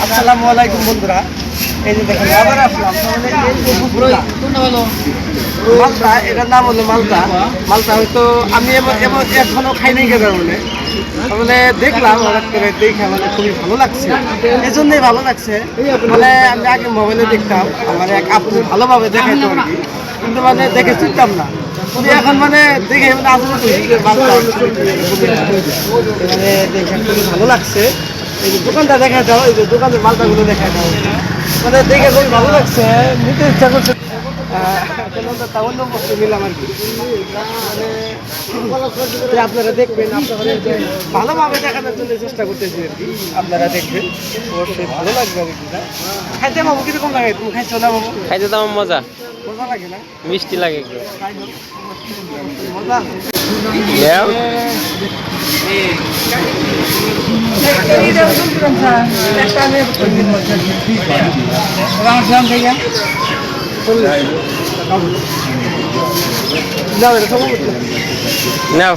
আসসালামু আলাইকুম বন্ধুরা, এই যে দেখেন আবার আসলাম মালটা, এটার নাম হলো মালটা। মালটা হয়তো আমি এখনো খাই নাই খেতে মানে দেখলাম হঠাৎ করে দেখে মানে খুবই ভালো লাগছে, এই জন্যই ভালো লাগছে। মানে আমি আগে মোবাইলে দেখতাম, আমার এক আপনি ভালোভাবে দেখাইতো আর কি, কিন্তু মানে দেখে চিনতাম না। উনি এখন মানে দেখে মানে আসলে মালটা মানে দেখে খুবই ভালো লাগছে। এই যে দোকানটা দেখা যাও, এই যে দোকানের মালটাগুলো দেখা যাও, মানে দেখে খুবই ভালো লাগছে, নিতে ইচ্ছা করছে। তাহলে কষ্ট নিলাম আর কি, মানে আপনারা দেখবেন, আপনারা ভালোভাবে দেখানোর জন্য চেষ্টা করতেছি আর কি। আপনারা দেখবেন, অবশ্যই ভালো লাগবে আর কি। খাইতে বাবু কিরকম লাগে? তুমি খাইছো না বাবু? খাইতে তো আমার মজা মজা লাগে না? মিষ্টি লাগে একটু। মজা নাও